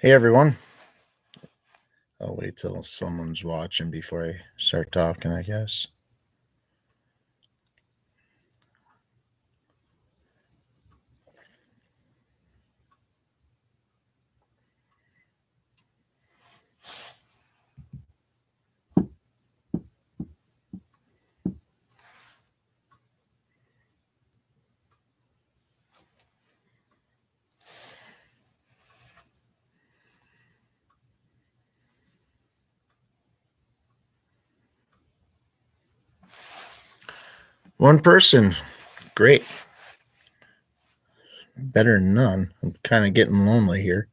Hey everyone. I'll wait till someone's watching before I start talking, I guess. One person. Great. Better than none. I'm kind of getting lonely here.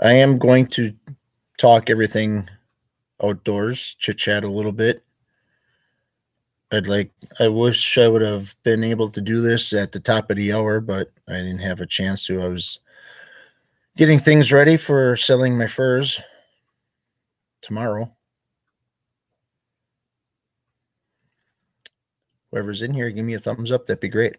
I am going to talk everything outdoors, chit-chat a little bit. I wish I would have been able to do this at the top of the hour, but I didn't have a chance to. I was getting things ready for selling my furs tomorrow. Whoever's in here, give me a thumbs up. That'd be great.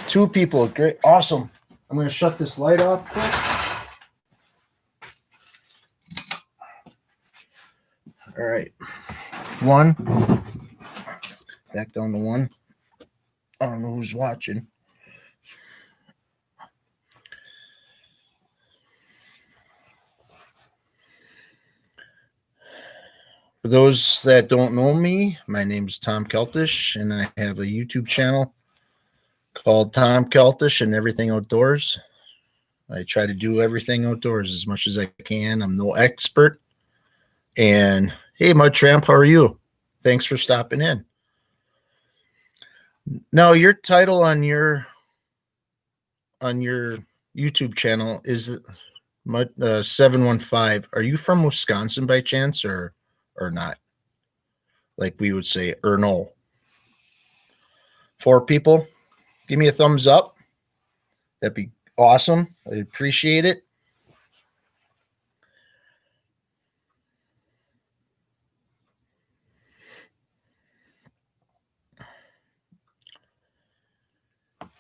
Two people. Great. Awesome. I'm going to shut this light off quick. All right. One. Back down to one. I don't know who's watching. For those that don't know me, my name is Tom Keltish, and I have a YouTube channel called Tom Keltish and Everything Outdoors. I try to do everything outdoors as much as I can. I'm no expert. And hey, Mud Tramp, how are you? Thanks for stopping in. Now, your title on your YouTube channel is Mud 715. Are you from Wisconsin by chance, or not? Like we would say, or no? 4 people, give me a thumbs up. That'd be awesome. I appreciate it.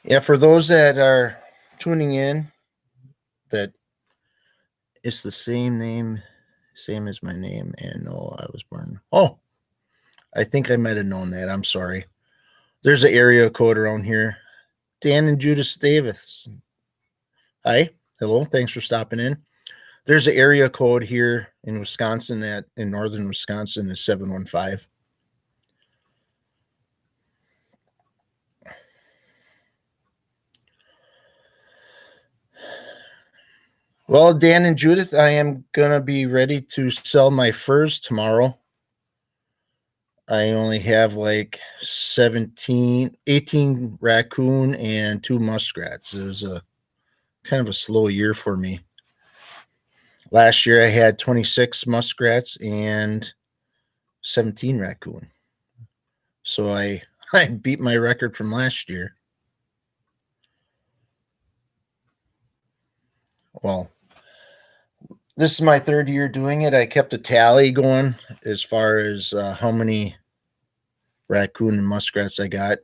Yeah, for those that are tuning in, that it's the same name, same as my name, and no, I was born. Oh, I think I might have known that. I'm sorry. There's an area code around here. Dan and Judas Davis. Hi. Hello. Thanks for stopping in. There's an area code here in Wisconsin that in northern Wisconsin is 715. Well, Dan and Judith, I am going to be ready to sell my furs tomorrow. I only have like 18 raccoon and 2 muskrats. It was a kind of a slow year for me. Last year I had 26 muskrats and 17 raccoon. So I beat my record from last year. Well, this is my 3rd year doing it. I kept a tally going as far as how many raccoon and muskrats I got.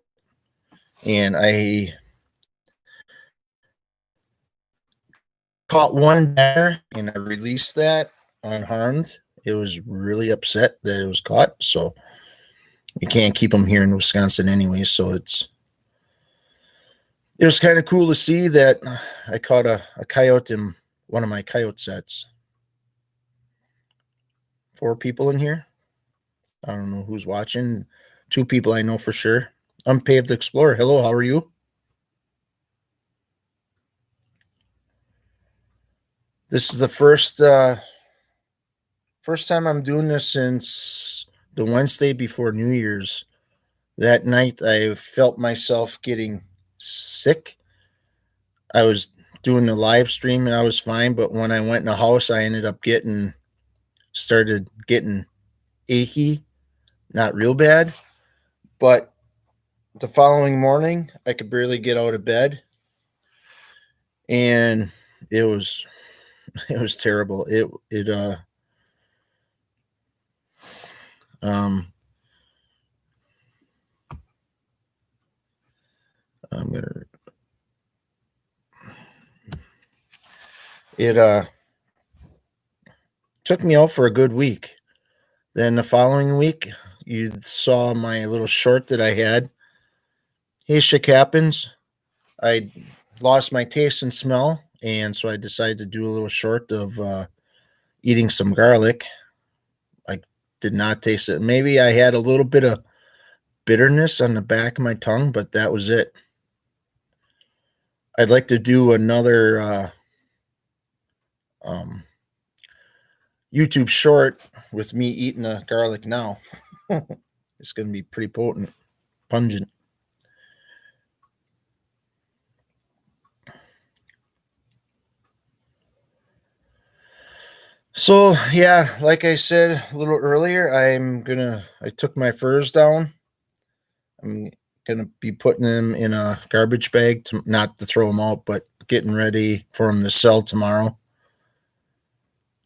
And I caught one bear and I released that unharmed. It was really upset that it was caught. So you can't keep them here in Wisconsin anyway. So it was kind of cool to see that I caught a coyote in one of my coyote sets. 4 people in here. I don't know who's watching. 2 people I know for sure. Unpaved Explorer. Hello, how are you? This is the first time I'm doing this since the Wednesday before New Year's. That night I felt myself getting sick. I was doing the live stream and I was fine, but when I went in the house, I ended up started getting achy, not real bad, but the following morning, I could barely get out of bed, and it was it was terrible. It um I'm gonna it took me out for a good week. Then the following week, you saw my little short that I had. Hey, shit happens. I lost my taste and smell, and so I decided to do a little short of eating some garlic. I did not taste it. Maybe I had a little bit of bitterness on the back of my tongue, but that was it. I'd like to do another um, YouTube short with me eating the garlic now. It's going to be pretty potent, pungent. So yeah, like I said a little earlier, I took my furs down. I'm gonna be putting them in a garbage bag to not to throw them out, but getting ready for them to sell tomorrow.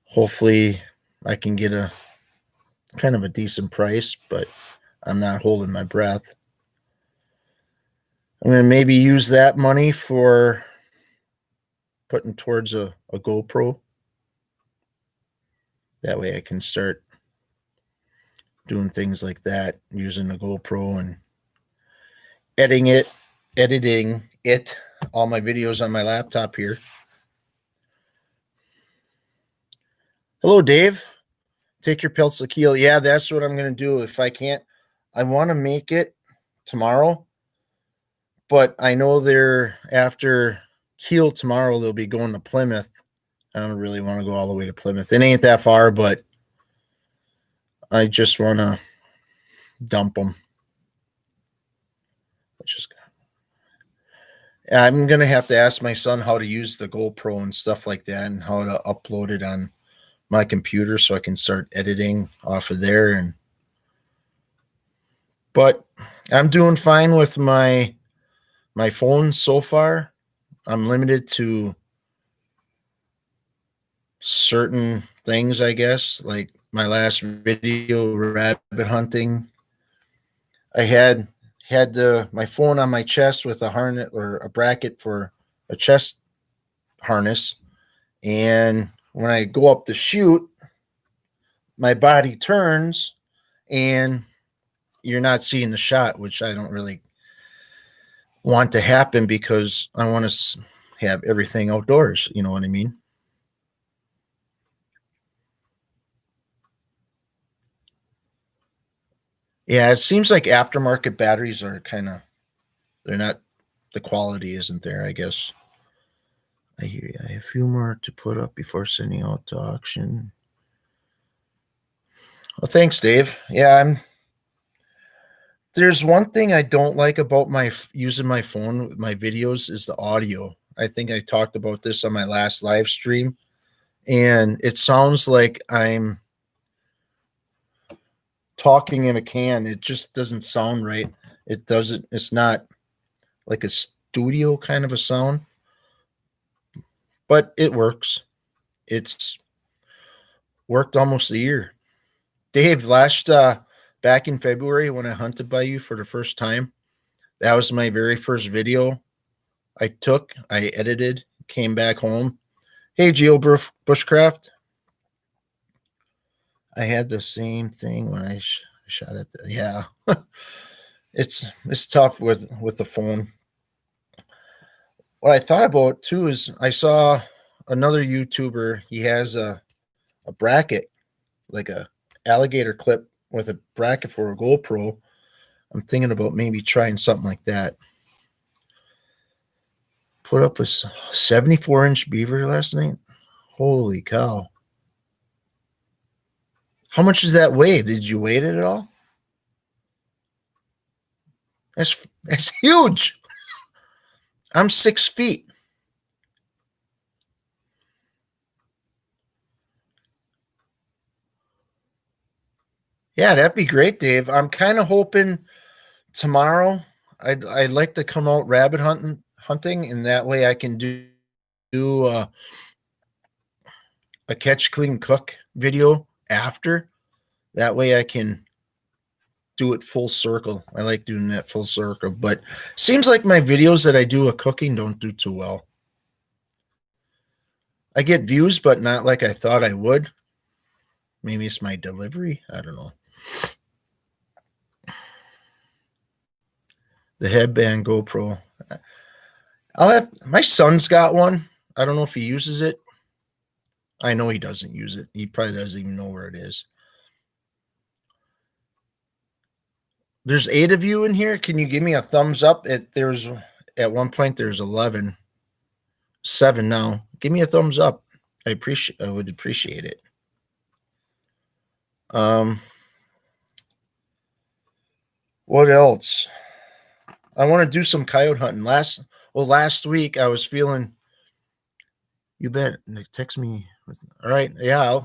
Hopefully, I can get a kind of a decent price, but I'm not holding my breath. I'm gonna maybe use that money for putting towards a GoPro. That way, I can start doing things like that using the GoPro and editing it, all my videos on my laptop here. Hello, Dave. Take your pills to kill. Yeah, that's what I'm going to do. If I can't, I want to make it tomorrow, but I know they're after Kiel tomorrow, they'll be going to Plymouth. I don't really want to go all the way to Plymouth. It ain't that far, but I just want to dump them. I'm going to have to ask my son how to use the GoPro and stuff like that and how to upload it on my computer so I can start editing off of there. But I'm doing fine with my phone so far. I'm limited to certain things, I guess, like my last video, rabbit hunting. I had my phone on my chest with a harness or a bracket for a chest harness, and when I go up to shoot, my body turns, and you're not seeing the shot, which I don't really want to happen because I want to have everything outdoors. You know what I mean? Yeah, it seems like aftermarket batteries are they're not, the quality isn't there, I guess. I hear you. I have a few more to put up before sending out to auction. Well, thanks, Dave. Yeah, there's one thing I don't like about my using my phone with my videos is the audio. I think I talked about this on my last live stream, and it sounds like I'm talking in a can. It just doesn't sound right. It doesn't. It's not like a studio kind of a sound, but it works. It's worked almost a year. Dave, last back in February when I hunted by you for the first time, that was my very first video I took. I edited, came back home. Hey, Geo Bushcraft. I had the same thing when I shot at the, yeah. It's tough with the phone. What I thought about too is I saw another YouTuber. He has a bracket, like a alligator clip with a bracket for a GoPro. I'm thinking about maybe trying something like that. Put up a 74-inch beaver last night. Holy cow. How much does that weigh? Did you weigh it at all? That's huge. I'm 6 feet. Yeah, that'd be great, Dave. I'm kind of hoping tomorrow I'd like to come out rabbit hunting, and that way I can do a catch, clean, cook video after. That way I can do it full circle. I like doing that full circle, but seems like my videos that I do of cooking don't do too well. I get views, but not like I thought I would. Maybe it's my delivery. I don't know. The headband GoPro. My son's got one. I don't know if he uses it. I know he doesn't use it. He probably doesn't even know where it is. There's 8 of you in here. Can you give me a thumbs up? At one point there's 11. 7 now. Give me a thumbs up. I would appreciate it. What else? I want to do some coyote hunting. Last week I was feeling. You bet. Text me. All right. Yeah,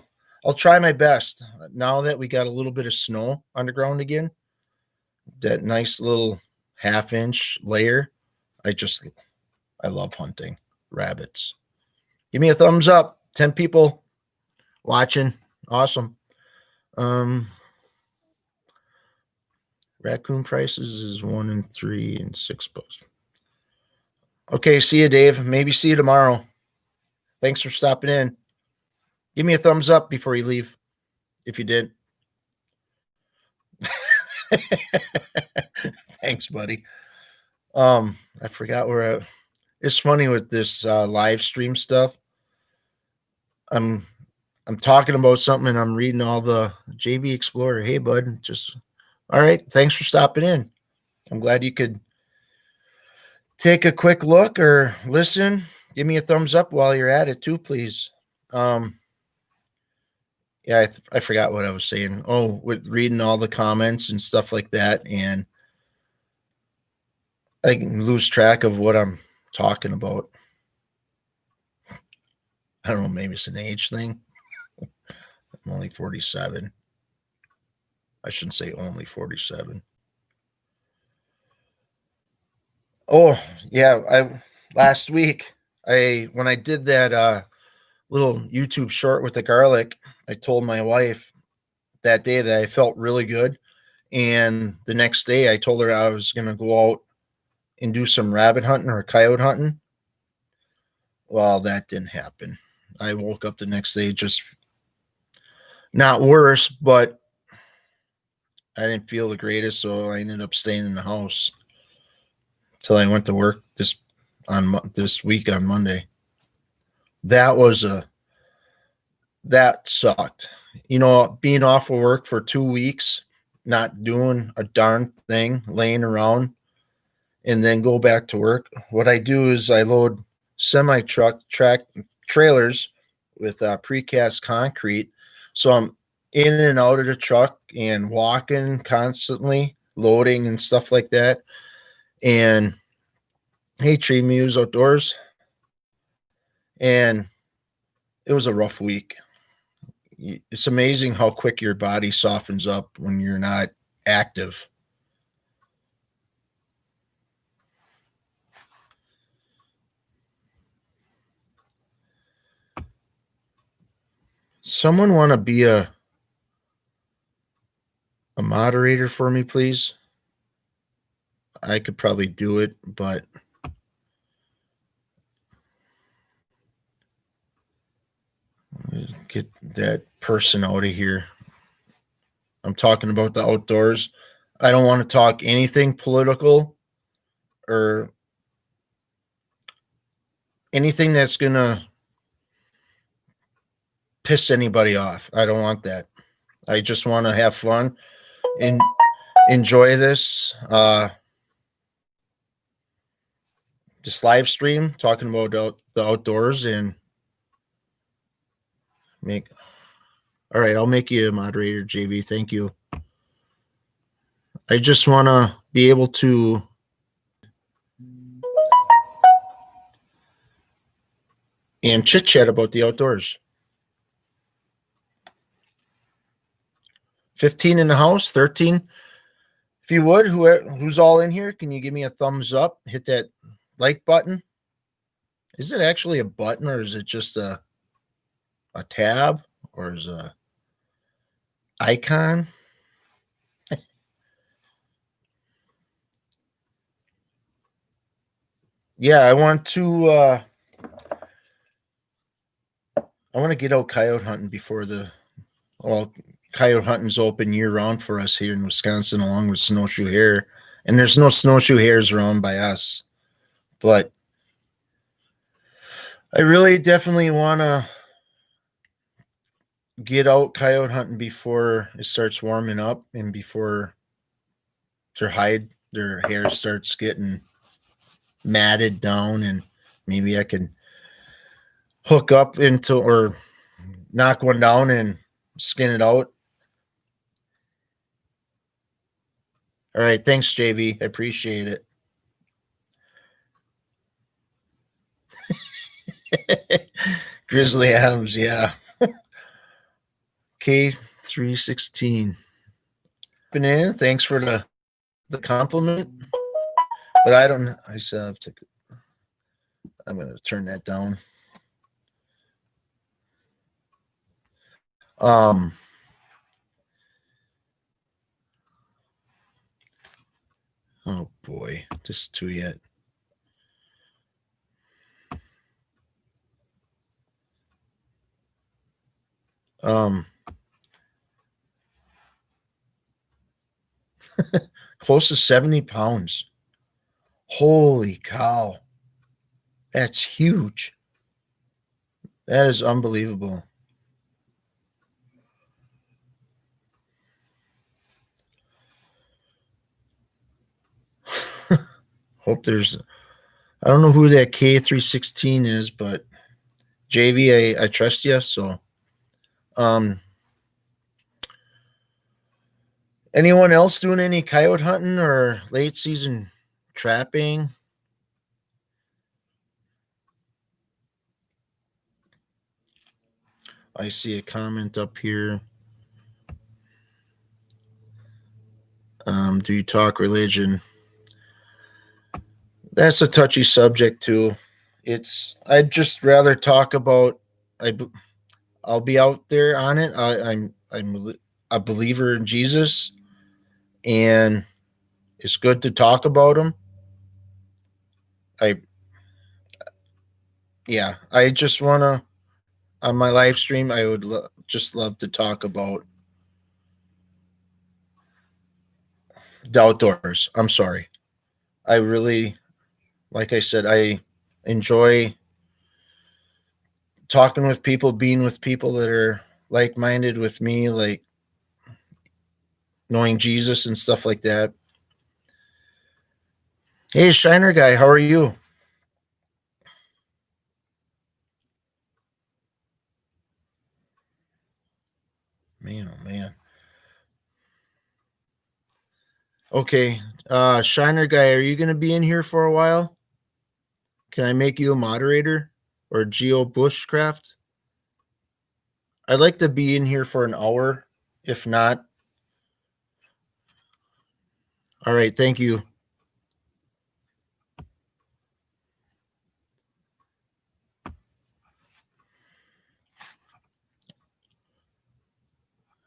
I'll try my best. Now that we got a little bit of snow on the ground again, that nice little half-inch layer. I love hunting rabbits. Give me a thumbs up. 10 people watching. Awesome. Raccoon prices is 1 and 3 and 6 bucks. Okay, see you, Dave. Maybe see you tomorrow. Thanks for stopping in. Give me a thumbs up before you leave, if you did. Thanks, buddy. I forgot where it's funny with this live stream stuff. I'm talking about something and I'm reading all the JV Explorer. Hey, bud, all right. Thanks for stopping in. I'm glad you could take a quick look or listen. Give me a thumbs up while you're at it too, please. Yeah, I forgot what I was saying. Oh, with reading all the comments and stuff like that, and I can lose track of what I'm talking about. I don't know, maybe it's an age thing. I'm only 47. I shouldn't say only 47. Oh, yeah, last week when I did that little YouTube short with the garlic, I told my wife that day that I felt really good. And the next day I told her I was going to go out and do some rabbit hunting or coyote hunting. Well, that didn't happen. I woke up the next day just not worse, but I didn't feel the greatest, so I ended up staying in the house till I went to work this week on Monday. That sucked. Being off of work for 2 weeks, not doing a darn thing, laying around, and then go back to work. What I do is I load semi-truck trailers with precast concrete. So I'm in and out of the truck and walking constantly, loading and stuff like that. And hey, Tree Muse Outdoors. And it was a rough week. It's amazing how quick your body softens up when you're not active. Someone want to be a moderator for me, please? I could probably do it, but get that person out of here. I'm talking about the outdoors. I don't want to talk anything political or anything that's going to piss anybody off. I don't want that. I just want to have fun and enjoy this live stream talking about the outdoors and all right, I'll make you a moderator, JV. Thank you. I just want to be able to and chit-chat about the outdoors. 15 in the house, 13 If you would, who's all in here, can you give me a thumbs up? Hit that like button. Is it actually a button, or is it just a tab, or is it a icon? Yeah, I want to get out coyote hunting before coyote hunting's open year round for us here in Wisconsin, along with snowshoe hare. And there's no snowshoe hares around by us. But I really definitely want to get out coyote hunting before it starts warming up and before their hair starts getting matted down, and maybe I can hook up into or knock one down and skin it out. All right, thanks, JV. I appreciate it. Grizzly Adams, yeah. K316. Thanks for the compliment. But I still have to. I'm going to turn that down. Oh boy, just two yet. Close to 70 pounds. Holy cow. That's huge. That is unbelievable. Hope there's, I don't know who that K316 is, but JV, I trust you. So, anyone else doing any coyote hunting or late season trapping? I see a comment up here. Do you talk religion? That's a touchy subject too. I'd just rather talk about. I'll be out there on it. I'm a believer in Jesus, and it's good to talk about him. I just want to, on my live stream, I would just love to talk about the outdoors. I'm sorry. I really, like I said, I enjoy talking with people, being with people that are like-minded with me, like knowing Jesus and stuff like that. Hey, Shiner guy, how are you? Man, oh man. Okay, Shiner guy, are you going to be in here for a while? Can I make you a moderator or Geo Bushcraft? I'd like to be in here for an hour. If not, all right, thank you.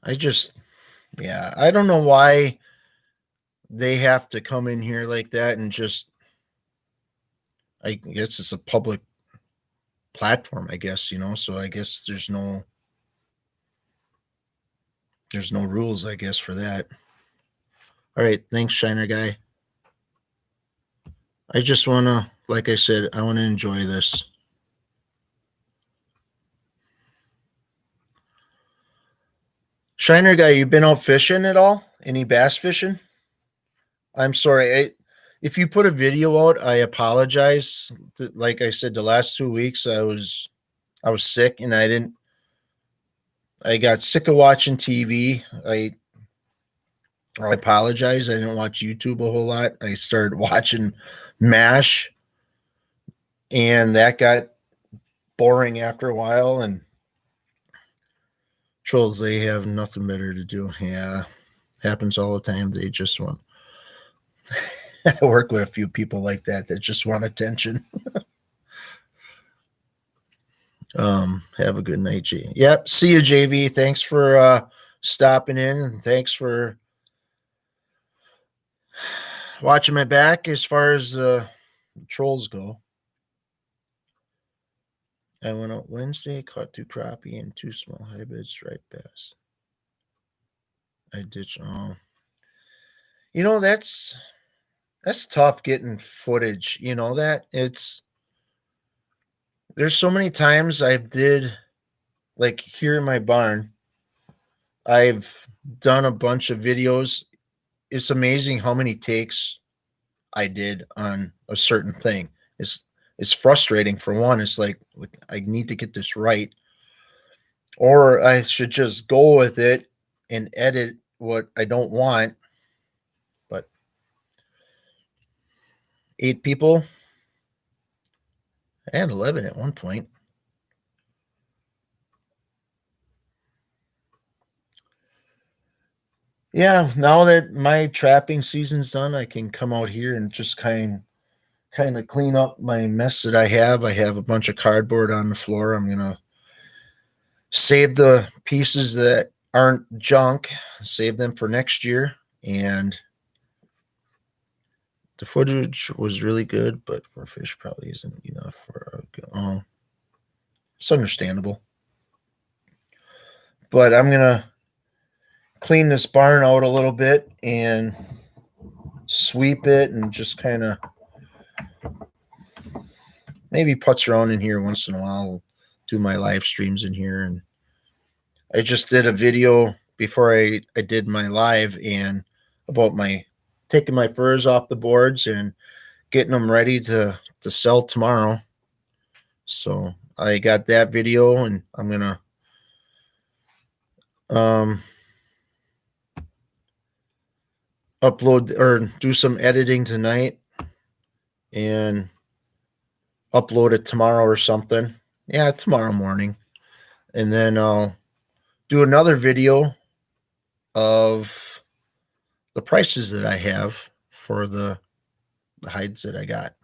I don't know why they have to come in here like that and just, I guess it's a public platform, I guess, so I guess there's no rules, I guess, for that. All right, thanks, Shiner guy. I just want to, like I said, I want to enjoy this. Shiner guy, you been out fishing at all? Any bass fishing? I'm sorry. If you put a video out, I apologize. Like I said, the last 2 weeks I was sick, and I got sick of watching TV. I apologize. I didn't watch YouTube a whole lot. I started watching MASH, and that got boring after a while. And trolls, they have nothing better to do. Yeah, happens all the time. They just want. I work with a few people like that just want attention. Have a good night, J. Yep. See you, JV. Thanks for stopping in, and thanks for watching my back as far as the trolls go. I went out Wednesday, caught 2 crappie and 2 small hybrids right bass. I ditched. Oh, that's tough getting footage. That there's so many times I did, like here in my barn, I've done a bunch of videos. It's amazing how many takes I did on a certain thing. It's frustrating for one. It's like I need to get this right, or I should just go with it and edit what I don't want. But 8 people, I had 11 at one point. Yeah, now that my trapping season's done, I can come out here and just kind of clean up my mess that I have. I have a bunch of cardboard on the floor. I'm gonna save the pieces that aren't junk, save them for next year. And the footage was really good, but for fish probably isn't enough for it's understandable. But I'm gonna clean this barn out a little bit and sweep it and just kind of maybe putz around in here once in a while. Do my live streams in here. And I just did a video before I did my live and about my taking my furs off the boards and getting them ready to sell tomorrow. So I got that video, and I'm gonna upload or do some editing tonight and upload it tomorrow or something. Yeah, tomorrow morning. And then I'll do another video of the prices that I have for the hides that I got.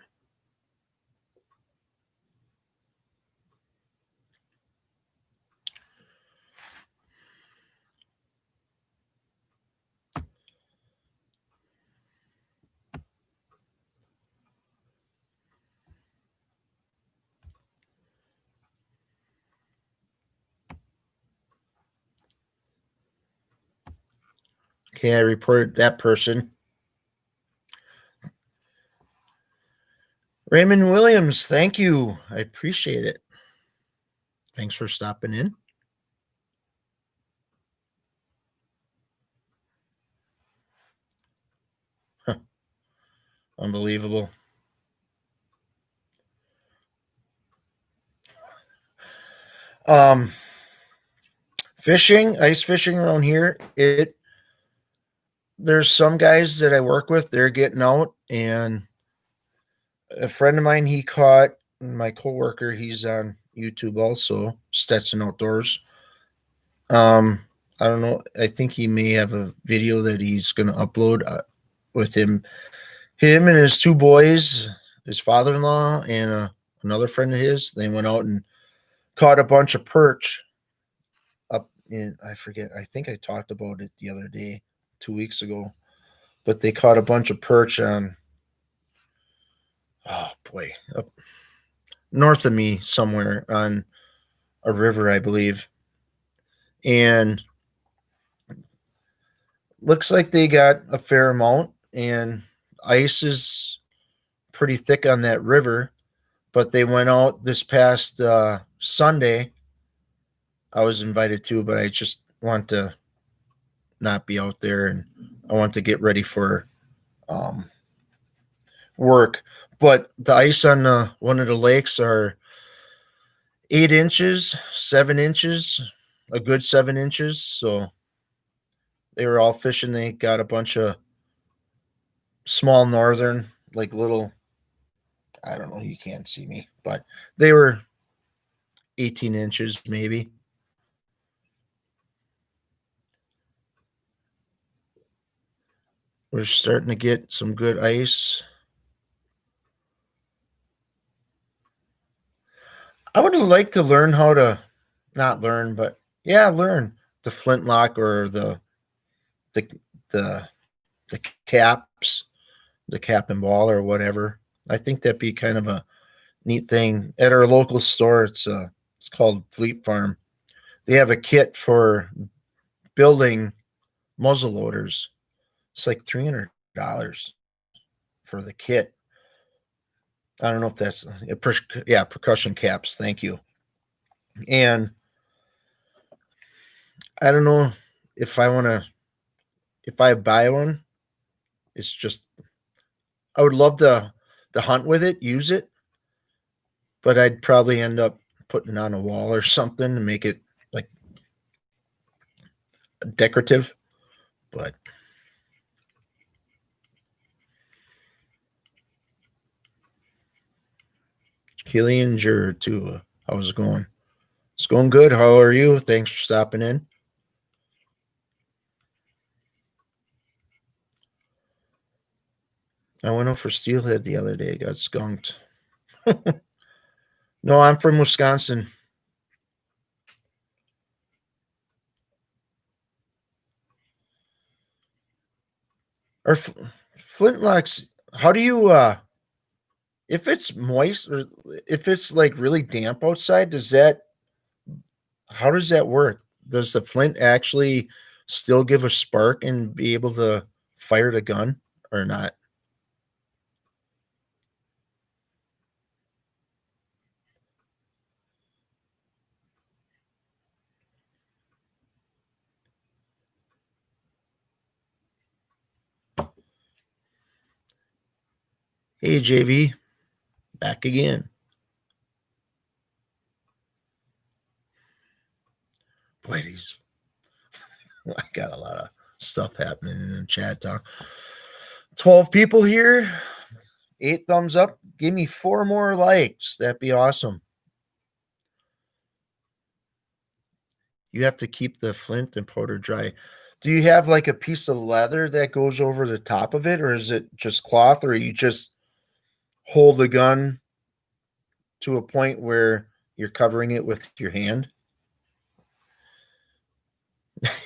Okay, I reported that person. Raymond Williams, thank you. I appreciate it. Thanks for stopping in. Huh. Unbelievable. Fishing, ice fishing around here, there's some guys that I work with, they're getting out, and a friend of mine, he caught my coworker, he's on YouTube also, Stetson Outdoors. I don't know, I think he may have a video that he's going to upload with him and his 2 boys, his father-in-law and another friend of his. They went out and caught a bunch of perch up in, I forget, I think I talked about it the other day, 2 weeks ago, but they caught a bunch of perch on, oh boy, up north of me somewhere on a river, I believe. And looks like they got a fair amount, and ice is pretty thick on that river. But they went out this past Sunday. I was invited to, but I just want to not be out there, and I want to get ready for work. But the ice on one of the lakes are 8 inches, 7 inches, a good 7 inches. So they were all fishing. They got a bunch of small northern, like little, I don't know, you can't see me, but they were 18 inches maybe. We're starting to get some good ice. I would like to learn how to, not learn, but yeah, learn the flintlock or the the the caps, the cap and ball or whatever. I think that'd be kind of a neat thing. At our local store, it's called Fleet Farm. They have a kit for building muzzle loaders. It's like $300 for the kit. I don't know if that's yeah, percussion caps. Thank you. And I don't know if I want to, if I buy one, it's just I would love to hunt with it, use it, but I'd probably end up putting it on a wall or something to make it like decorative. But Killian Jur too. How's it going? It's going good. How are you? Thanks for stopping in. I went out for steelhead the other day. Got skunked. No, I'm from Wisconsin. Or flintlocks. How do you if it's moist or if it's like really damp outside, does that how does that work? Does the flint actually still give a spark and be able to fire the gun or not? Hey JV, back again. Boy, these I got a lot of stuff happening in the chat talk. 12 people here. 8 thumbs up. Give me 4 more likes. That'd be awesome. You have to keep the flint and powder dry. Do you have like a piece of leather that goes over the top of it, or is it just cloth, or you just hold the gun to a point where you're covering it with your hand?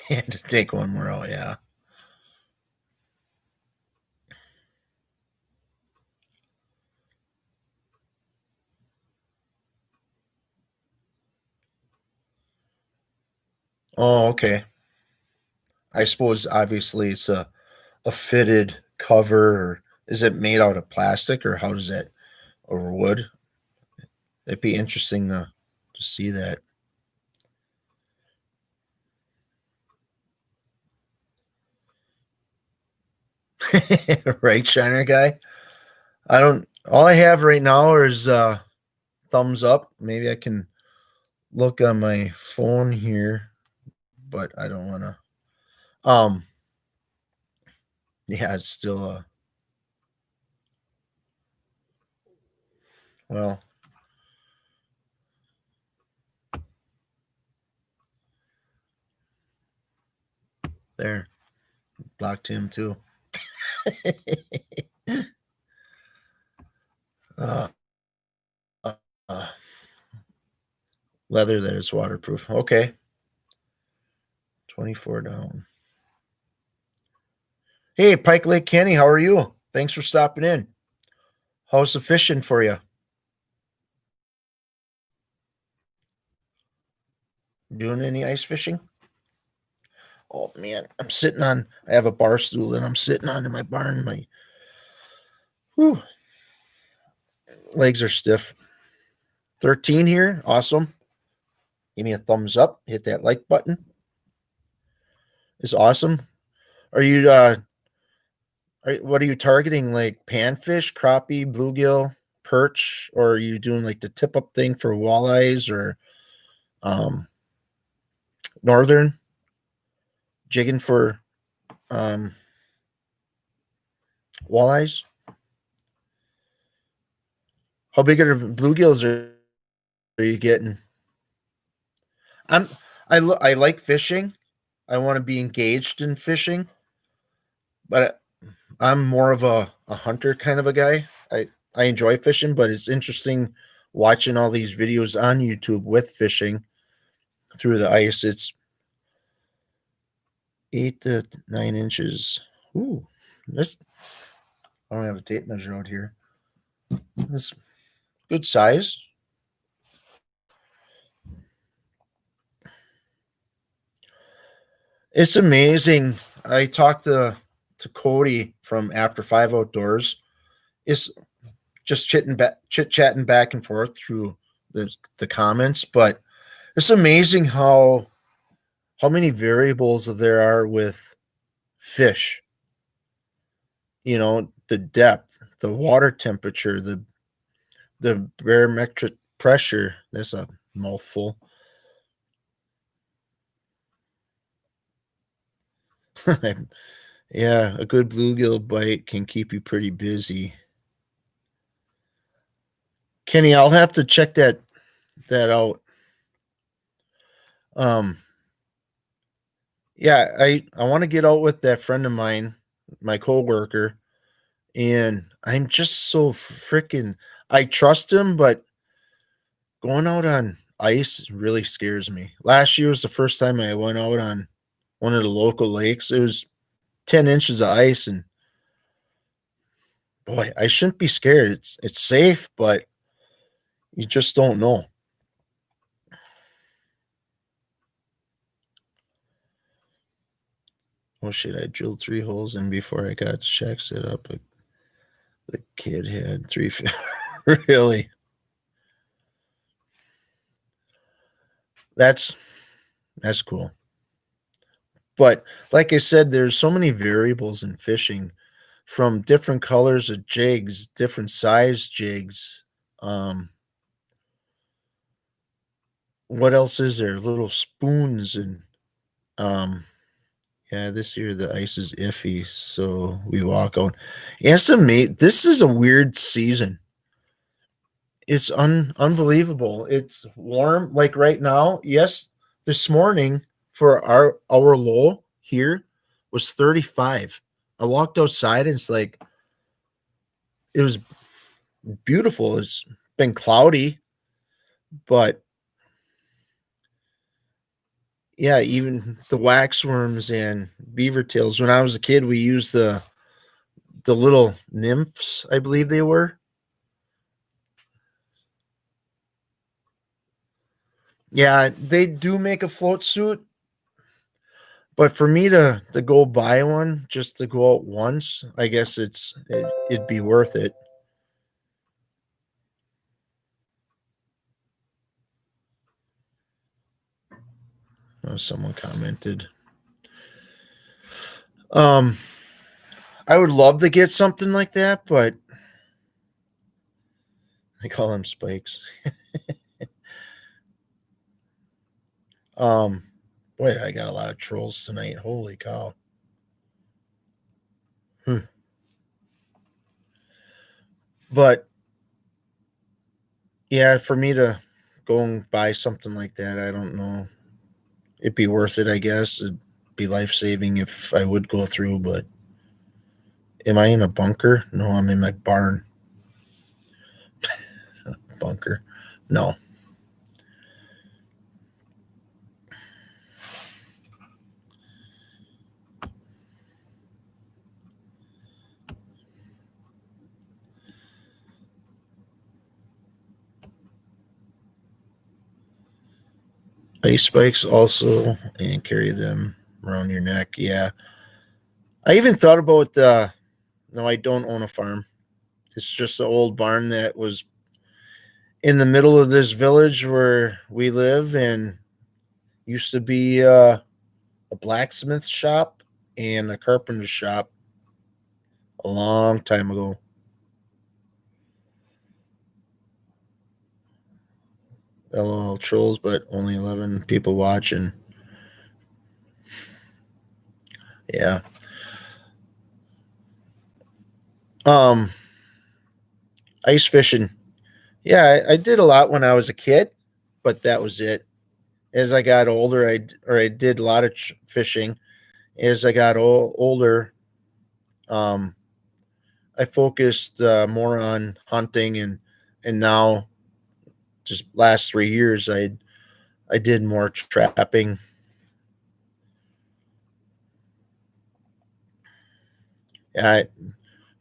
And to take one more out, yeah. Oh, okay. I suppose obviously it's a fitted cover, or is it made out of plastic, or how does that, or wood? It'd be interesting to see that. Right, Shiner guy. I don't. All I have right now is thumbs up. Maybe I can look on my phone here, but I don't want to. Um, yeah, it's still well there. Blocked him too. uh, uh, uh, leather that is waterproof. Okay, 24 down. Hey, Pike Lake Kenny, how are you? Thanks for stopping in. How's the fishing for you? Doing any ice fishing? Oh man, I'm sitting on. I have a bar stool that I'm sitting on in my barn. My whew, legs are stiff. 13 here, awesome. Give me a thumbs up. Hit that like button. It's awesome. Are you what are you targeting? Like panfish, crappie, bluegill, perch, or are you doing like the tip up thing for walleyes or um northern jigging for um walleyes? How big are the bluegills are you getting? I'm I like fishing. I want to be engaged in fishing, but I'm more of a hunter kind of a guy. I enjoy fishing, but it's interesting watching all these videos on YouTube with fishing through the ice. It's 8 to 9 inches. Ooh, this I don't have a tape measure out here. This good size. It's amazing. I talked to Cody from After Five Outdoors. It's just chit chatting back and forth through the comments, but it's amazing how many variables there are with fish. You know, the depth, the water temperature, the barometric pressure. That's a mouthful. Yeah, a good bluegill bite can keep you pretty busy. Kenny, I'll have to check that out. Um, yeah, I want to get out with that friend of mine, my coworker, and I'm just so freaking. I trust him, but going out on ice really scares me. Last year was the first time I went out on one of the local lakes. It was 10 inches of ice, and boy, I shouldn't be scared. It's safe, but you just don't know. Oh shit! I drilled 3 holes in before I got shack set up. The kid had three. Really, that's that's cool. But like I said, there's so many variables in fishing, from different colors of jigs, different size jigs. Um, what else is there? Little spoons and um, yeah. This year the ice is iffy, so we walk out. Estimate this is a weird season. It's unbelievable. It's warm like right now. Yes, this morning for our low here was 35. I walked outside and it's like it was beautiful. It's been cloudy, but yeah, even the waxworms and beaver tails. When I was a kid, we used the little nymphs, I believe they were. Yeah, they do make a float suit, but for me to go buy one just to go out once, I guess it'd be worth it. Someone commented. Um, I would love to get something like that, but I call them spikes. Um, boy, I got a lot of trolls tonight. Holy cow! Hmm. But yeah, for me to go and buy something like that, I don't know. It'd be worth it, I guess. It'd be life saving if I would go through, but am I in a bunker? No, I'm in my barn bunker. No. Ice spikes also and carry them around your neck. Yeah. I even thought about no, I don't own a farm. It's just an old barn that was in the middle of this village where we live and used to be a blacksmith shop and a carpenter shop a long time ago. LOL trolls, but only 11 people watching. Yeah. Um, ice fishing. Yeah, I did a lot when I was a kid, but that was it. As I got older, I did a lot of fishing. As I got older, I focused more on hunting, and now just last 3 years I did more trapping. Yeah,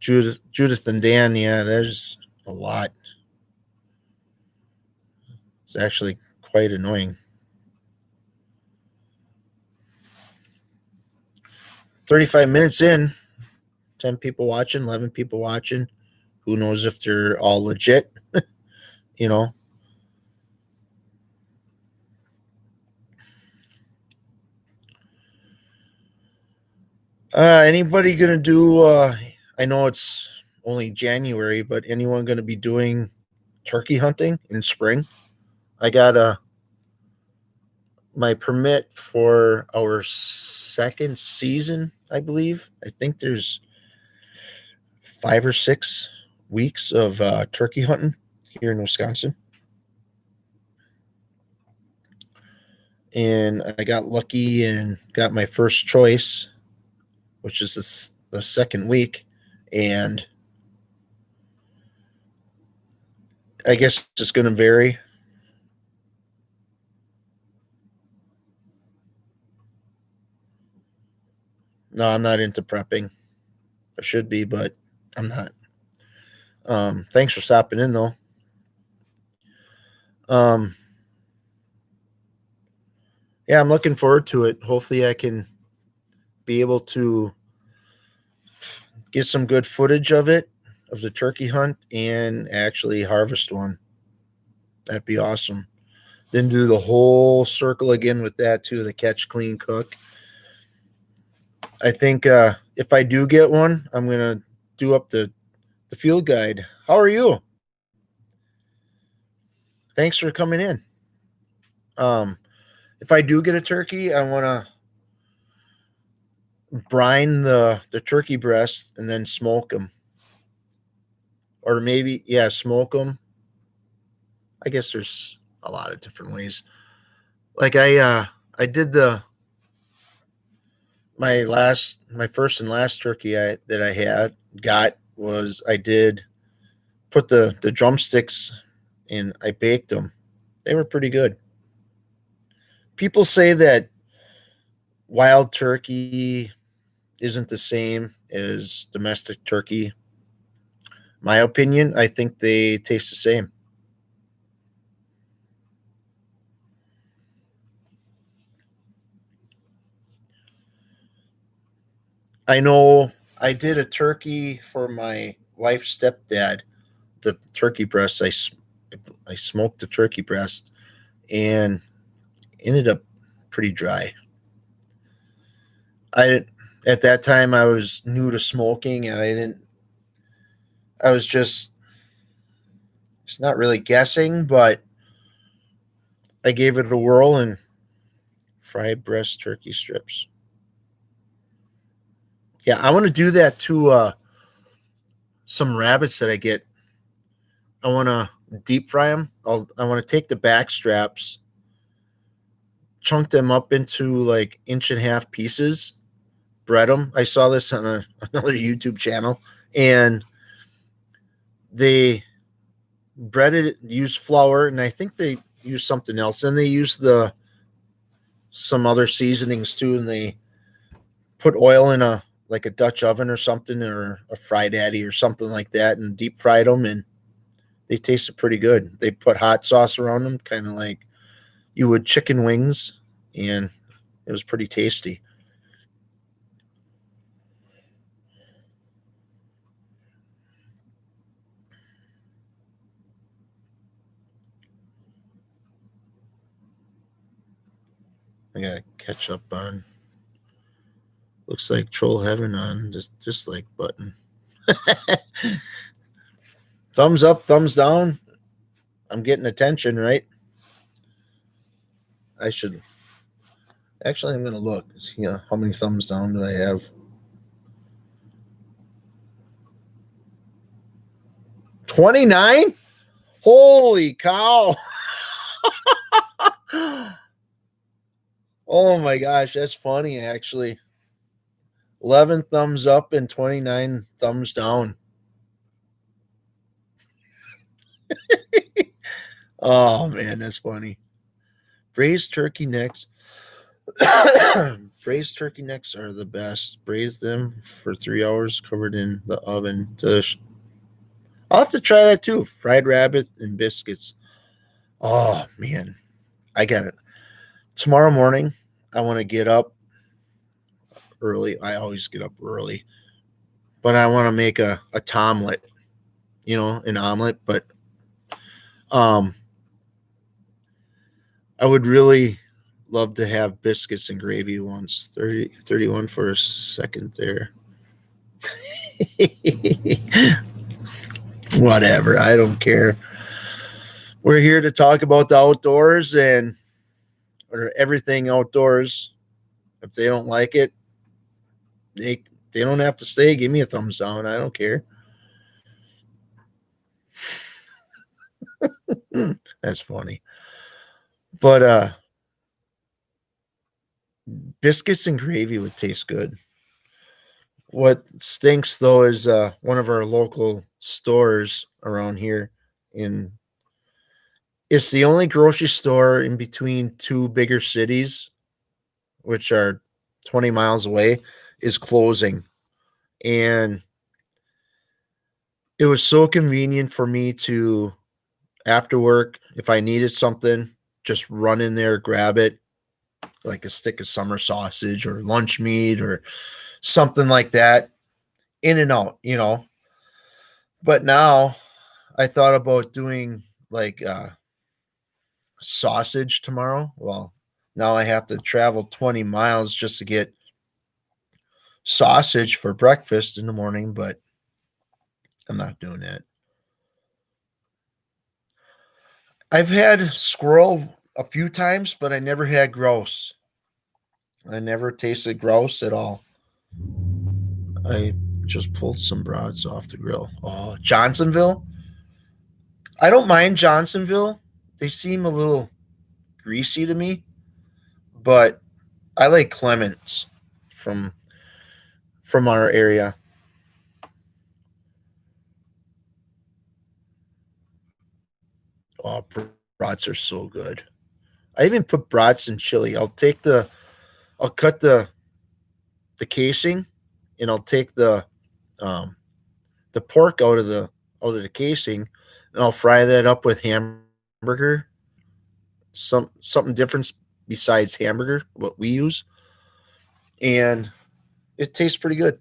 Judith and Dan. Yeah, there's a lot. It's actually quite annoying. 35 minutes in, 10 people watching, 11 people watching. Who knows if they're all legit? You know. Anybody gonna do? I know it's only January, but anyone gonna be doing turkey hunting in spring? I got my permit for our second season, I believe. I think there's 5 or 6 weeks of turkey hunting here in Wisconsin, and I got lucky and got my first choice, which is the second week, and I guess it's going to vary. No, I'm not into prepping. I should be, but I'm not. Thanks for stopping in, though. Um, yeah, I'm looking forward to it. Hopefully, I can be able to get some good footage of it, of the turkey hunt, and actually harvest one. That'd be awesome. Then do the whole circle again with that too, the catch, clean, cook. I think if I do get one, I'm gonna do up the field guide. How are you? Thanks for coming in. Um, if I do get a turkey, I want to brine the turkey breast and then smoke them, or maybe smoke them. I guess there's a lot of different ways. Like I did the my first and last turkey that I had got was I did put the drumsticks and I baked them. They were pretty good. People say that wild turkey isn't the same as domestic turkey. My opinion, I think they taste the same. I know I did a turkey for my wife's stepdad. The turkey breast, I smoked the turkey breast and ended up pretty dry. I At that time I was new to smoking and I was just it's not really guessing, but I gave it a whirl and fried breast turkey strips. Yeah, I want to do that to some rabbits that I get. I want to deep fry them. I want to take the back straps, chunk them up into like inch and a half pieces, bread them. I saw this on another YouTube channel, and they breaded it, used flour, and I think they used something else. Then they used the some other seasonings too, and they put oil in a like a Dutch oven or something, or a fried addy or something like that, and deep fried them, and they tasted pretty good. They put hot sauce around them, kind of like you would chicken wings, and it was pretty tasty. I got ketchup on. Looks like troll heaven on just dislike button. Thumbs up, thumbs down. I'm getting attention, right? I should actually. I'm gonna look. See how many thumbs down do I have? 29. Holy cow! Oh my gosh, that's funny. Actually, 11 thumbs up and 29 thumbs down. Oh man, that's funny. Braised turkey necks. Braised turkey necks are the best. Braise them for 3 hours, covered in the oven. I'll have to try that too. Fried rabbit and biscuits. Oh man, I got it. Tomorrow morning, I want to get up early. I always get up early, but I want to make a tomlet. An omelet. But um, I would really love to have biscuits and gravy once. 31 for a second there. Whatever. I don't care. We're here to talk about the outdoors or everything outdoors. If they don't like it, they don't have to stay. Give me a thumbs down. I don't care. That's funny. But biscuits and gravy would taste good. What stinks though is one of our local stores around here in it's the only grocery store in between two bigger cities, which are 20 miles away, is closing. And it was so convenient for me to, after work, if I needed something, just run in there, grab it, like a stick of summer sausage or lunch meat or something like that, in and out. But now I thought about doing like sausage tomorrow. Well, now I have to travel 20 miles just to get sausage for breakfast in the morning, but I'm not doing that. I've had squirrel a few times, but I never had grouse. I never tasted grouse at all. I just pulled some broads off the grill. Oh, Johnsonville. I don't mind Johnsonville. They seem a little greasy to me, but I like Clements from from our area. Oh, brats are so good. I even put brats in chili. I'll cut the casing, and I'll take um the pork out of the casing, and I'll fry that up with hamburger, something different besides hamburger, what we use, and it tastes pretty good.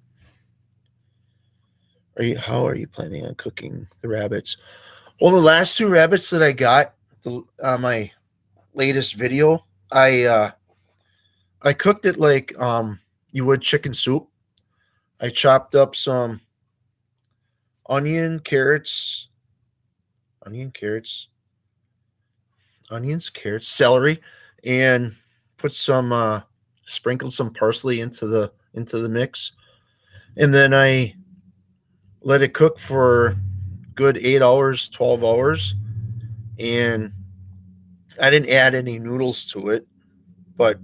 How are you planning on cooking the rabbits? Well, the last two rabbits that I got on my latest video, I cooked it like you would chicken soup. I chopped up some onion, carrots, onion, carrots, celery, and put some sprinkled some parsley into the mix, and then I let it cook for good 8 hours, 12 hours, and I didn't add any noodles to it, but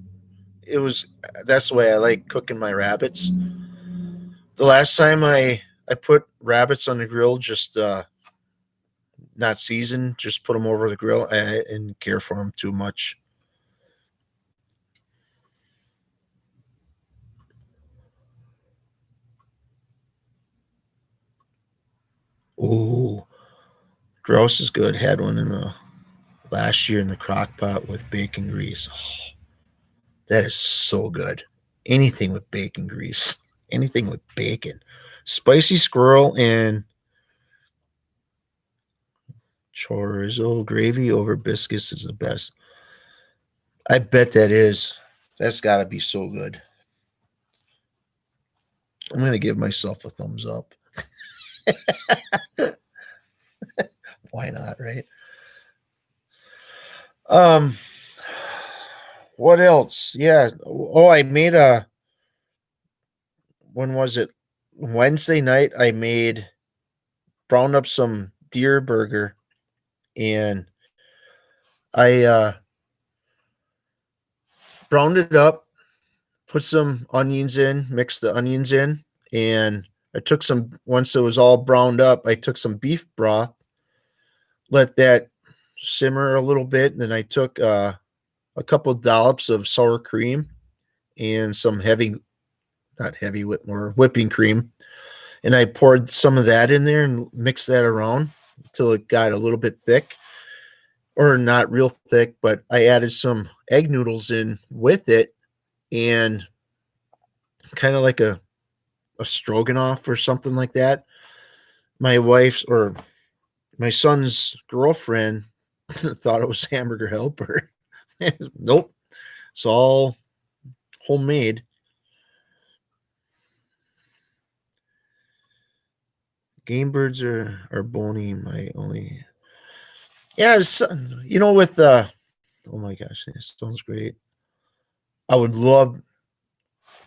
it was that's the way I like cooking my rabbits. The last time I put rabbits on the grill, just not seasoned, just put them over the grill. I didn't care for them too much. Ooh, grouse is good. Had one in the last year in the crock pot with bacon grease. Oh, that is so good. Anything with bacon grease, anything with bacon. Spicy squirrel and chorizo gravy over biscuits is the best. I bet that is. That's got to be so good. I'm going to give myself a thumbs up. Why not, right? Um, what else? Yeah. Oh, I made when was it? Wednesday night, I made browned up some deer burger, and I browned it up, put some onions in, mixed the onions in, and I took some, once it was all browned up, I took some beef broth, let that simmer a little bit. And then I took a couple of dollops of sour cream and some heavy, not heavy, more whipping cream. And I poured some of that in there and mixed that around until it got a little bit thick, or not real thick, but I added some egg noodles in with it, and kind of like a stroganoff or something like that. My wife's, or my son's girlfriend, thought it was Hamburger Helper. Nope, it's all homemade. Game birds are bony. My only, yeah, with the, oh my gosh, this sounds great. I would love.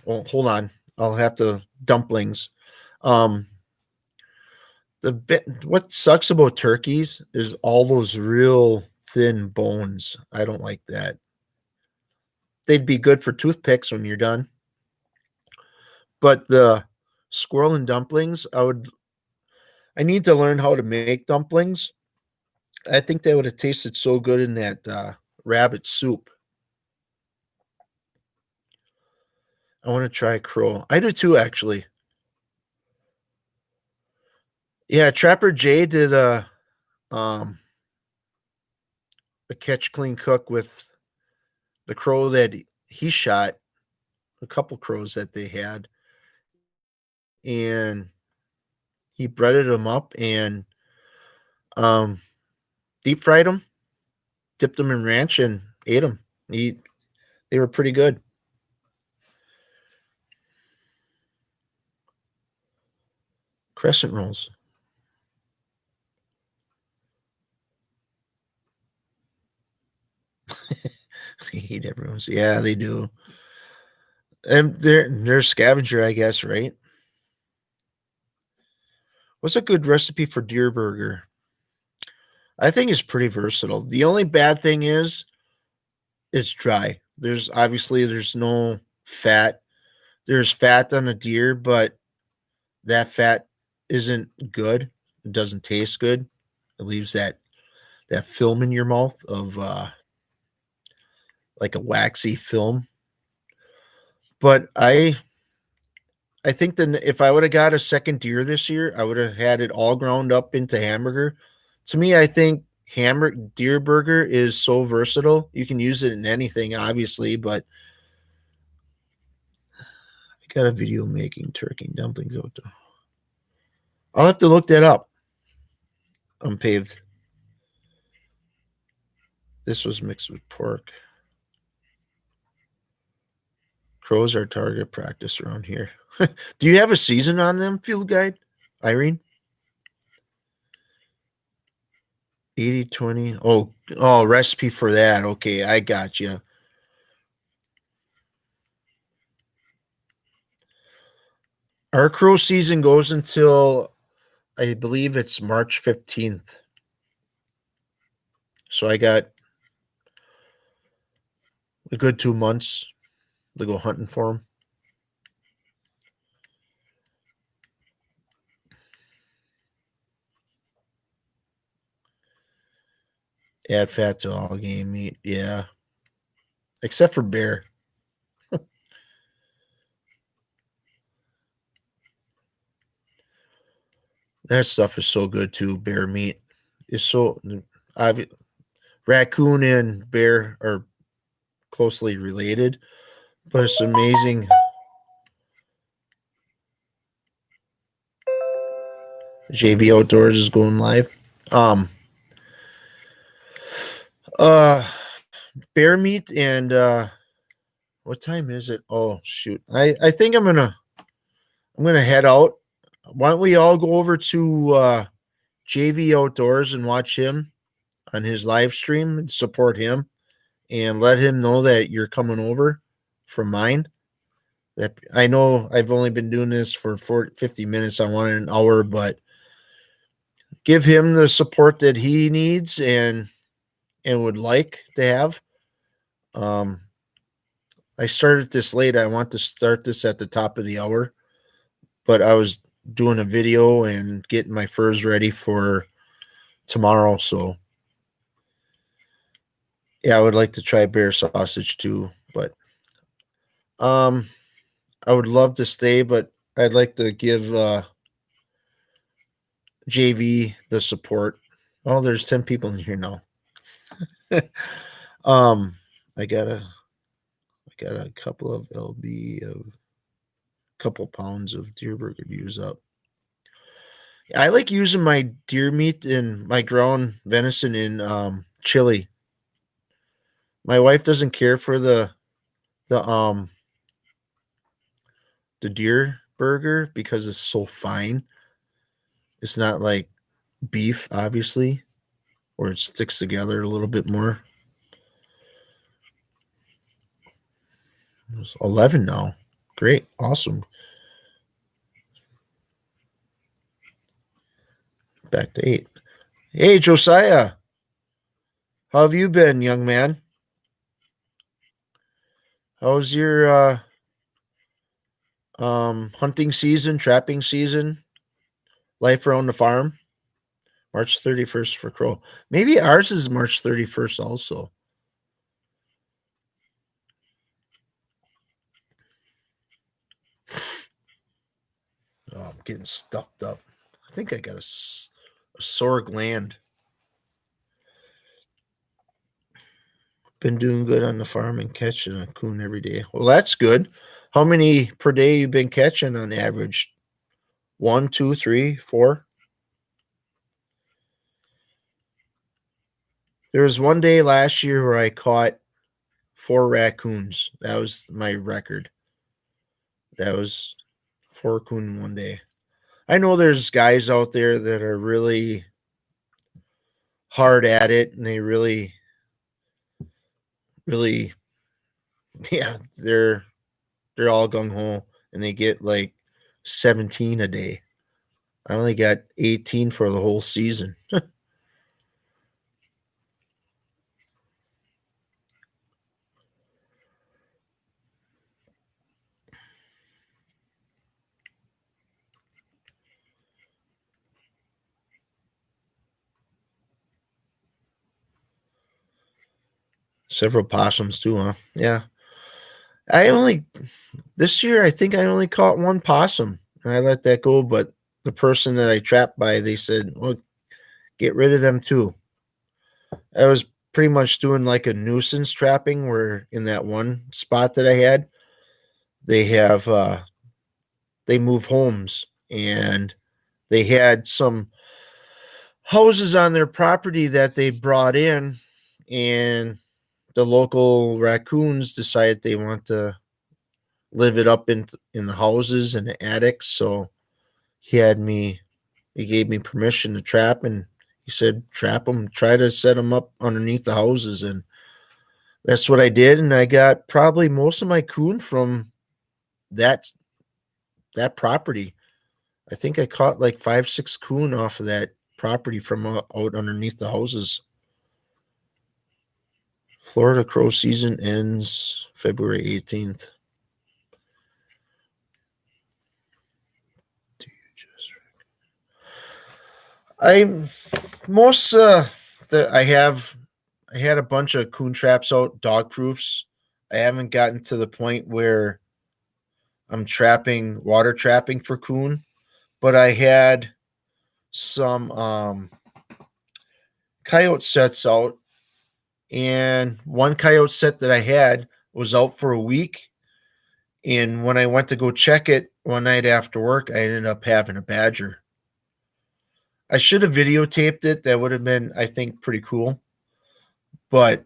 Well, hold on, I'll have to dumplings. Um, the bit what sucks about turkeys is all those real thin bones. I don't like that. They'd be good for toothpicks when you're done, but the squirrel and dumplings, I need to learn how to make dumplings. I think they would have tasted so good in that rabbit soup. I want to try crow. I do too, actually. Yeah, Trapper Jay did um a catch clean cook with the crow that he shot, a couple crows that they had, and he breaded them up and um deep fried them, dipped them in ranch, and ate them. They were pretty good. Crescent rolls. They eat everyone's. Yeah, they do. And they're scavenger, I guess, right? What's a good recipe for deer burger? I think it's pretty versatile. The only bad thing is it's dry. There's no fat. There's fat on the deer, but that fat isn't good. It doesn't taste good. It leaves that film in your mouth of like a waxy film. But I think that if I would have got a second deer this year, I would have had it all ground up into hamburger. To me, I think hamburger deer burger is so versatile. You can use it in anything, obviously, but I got a video making turkey dumplings out there. I'll have to look that up. Unpaved. This was mixed with pork. Crows are target practice around here. Do you have a season on them, field guide, Irene? 80-20. Oh, recipe for that. Okay, I got you. Our crow season goes until, I believe it's March 15th. So I got a good 2 months to go hunting for them. Add fat to all game meat. Yeah. Except for bear. That stuff is so good too. Bear meat is so. Raccoon and bear are closely related, but it's amazing. JV Outdoors is going live. Um, uh, Bear meat and what time is it? Oh shoot! I think I'm gonna head out. Why don't we all go over to JV Outdoors and watch him on his live stream and support him and let him know that you're coming over from mine. That I know I've only been doing this for 50 minutes. I wanted an hour, but give him the support that he needs and would like to have. Um, I started this late. I want to start this at the top of the hour, but I was doing a video and getting my furs ready for tomorrow. So yeah, I would like to try bear sausage too, but um, I would love to stay, but I'd like to give JV the support. Oh, there's 10 people in here now. um, I got a couple of LB of a couple pounds of deer burger to use up. I like using my deer meat and my ground venison in chili. My wife doesn't care for the the deer burger because it's so fine. It's not like beef, obviously, or it sticks together a little bit more. It's 11 now. Great. Awesome. Back to 8. Hey, Josiah. How have you been, young man? How's your hunting season, trapping season, life around the farm? March 31st for crow. Maybe ours is March 31st also. Oh, I'm getting stuffed up. I think I got a sore gland. Been doing good on the farm and catching a coon every day. Well, that's good. How many per day you been catching on average? 1, 2, 3, 4? There was one day last year where I caught 4 raccoons. That was my record. That was 4 coon in one day. I know there's guys out there that are really hard at it and they really yeah, they're all gung ho and they get like 17 a day. I only got 18 for the whole season. Several possums too, huh? Yeah. I only this year I think I only caught one possum and I let that go, but the person that I trapped by they said, "Well, get rid of them too." I was pretty much doing like a nuisance trapping where in that one spot that I had, they have they move homes and they had some houses on their property that they brought in and the local raccoons decided they want to live it up in the houses and the attics. So he had me, he gave me permission to trap, and he said, trap them, try to set them up underneath the houses. And that's what I did. And I got probably most of my coon from that, that property. I think I caught like 5, 6 coon off of that property from out underneath the houses. Florida crow season ends February 18th. I most that I had a bunch of coon traps out, dog proofs. I haven't gotten to the point where I'm trapping water trapping for coon, but I had some coyote sets out, and one coyote set that I had was out for a week. And when I went to go check it one night after work, I ended up having a badger. I should have videotaped it. That would have been, I think, pretty cool. But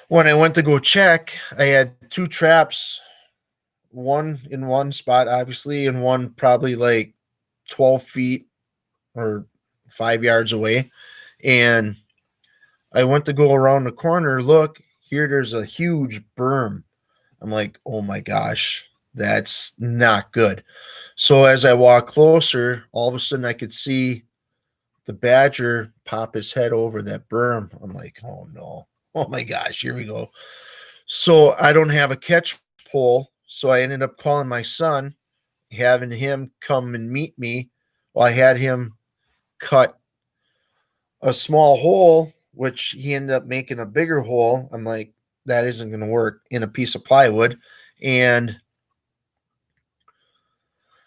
when I went to go check, I had 2 traps, one in one spot, obviously, and one probably like 12 feet or 5 yards away. And I went to go around the corner, look, here there's a huge berm. I'm like, oh my gosh, that's not good. So as I walk closer, all of a sudden I could see the badger pop his head over that berm. I'm like, oh no. Oh my gosh, here we go. So I don't have a catch pole. So I ended up calling my son, having him come and meet me. Well, I had him cut a small hole, which he ended up making a bigger hole. I'm like, that isn't going to work in a piece of plywood. And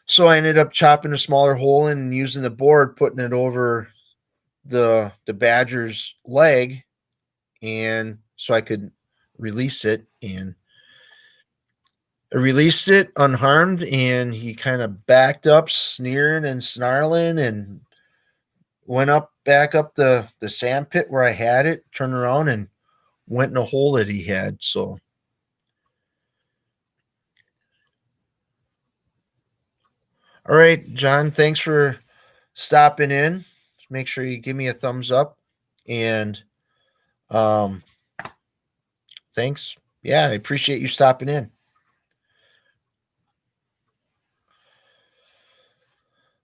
so I ended up chopping a smaller hole and using the board, putting it over the badger's leg, and so I could release it. And I released it unharmed, and he kind of backed up, sneering and snarling, and went up back up the sand pit where I had it, turned around and went in a hole that he had. So all right, John, thanks for stopping in. Make sure you give me a thumbs up, and um thanks. Yeah, I appreciate you stopping in.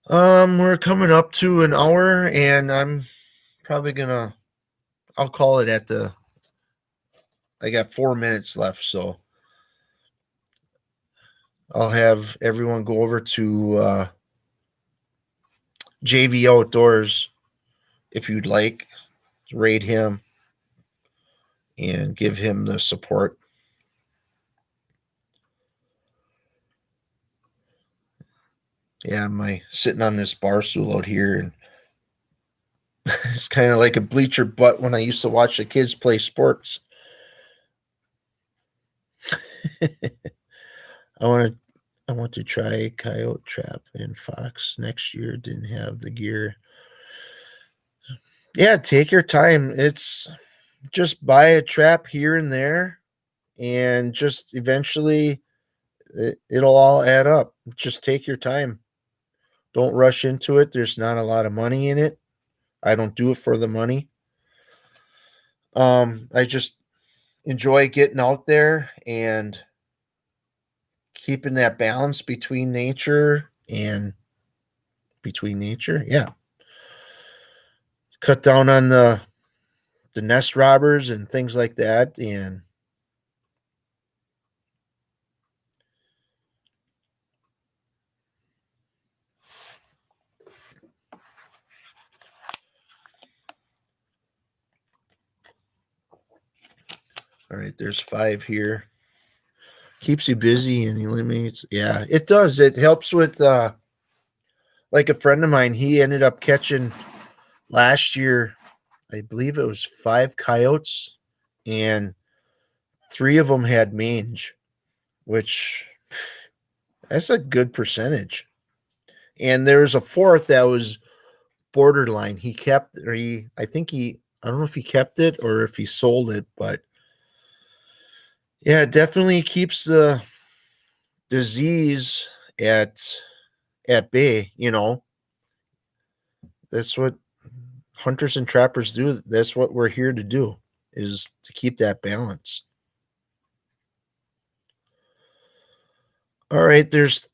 We're coming up to an hour, and I'm probably gonna I'll call it at the I got 4 minutes left, so I'll have everyone go over to JV Outdoors if you'd like, rate him and give him the support. Yeah, I'm sitting on this bar stool out here, and it's kind of like a bleacher butt when I used to watch the kids play sports. I want to I want to try coyote trap and fox next year. Didn't have the gear. Yeah, take your time. It's just buy a trap here and there, and just eventually it'll all add up. Just take your time. Don't rush into it. There's not a lot of money in it. I don't do it for the money. I just enjoy getting out there and keeping that balance between nature and between nature. Yeah. Cut down on the nest robbers and things like that. And all right, there's 5 here. Keeps you busy and eliminates. Yeah, it does. It helps with like a friend of mine, he ended up catching last year, I believe it was 5 coyotes, and 3 of them had mange, which that's a good percentage. And there was a 4th that was borderline. He kept, or I don't know if he kept it or if he sold it, but yeah, it definitely keeps the disease at bay. That's what hunters and trappers do. That's what we're here to do, is to keep that balance. All right, there's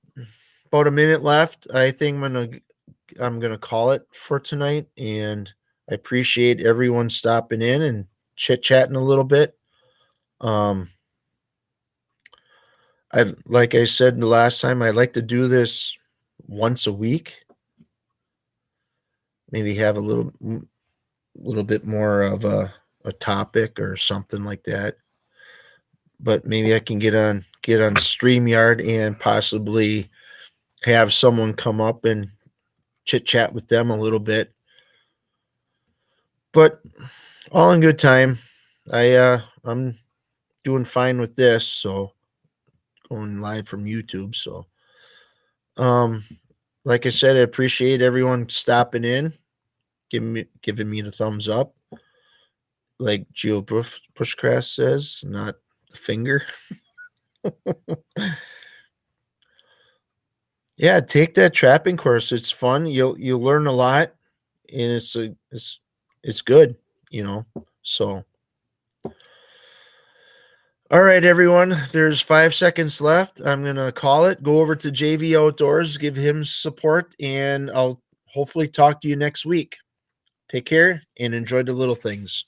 about a minute left. I think I'm gonna call it for tonight, and I appreciate everyone stopping in and chit-chatting a little bit. Um, I like I said the last time, I'd like to do this once a week. Maybe have a little bit more of a topic or something like that. But maybe I can get on StreamYard and possibly have someone come up and chit chat with them a little bit. But all in good time. I'm doing fine with this, so going live from YouTube. So um like I said, I appreciate everyone stopping in, giving me the thumbs up. Like Geo Pushcraft says, not the finger. Yeah, take that trapping course. It's fun. You'll learn a lot, and it's good, you know. So, all right, everyone. There's 5 seconds left. I'm gonna call it. Go over to JV Outdoors, give him support, and I'll hopefully talk to you next week. Take care and enjoy the little things.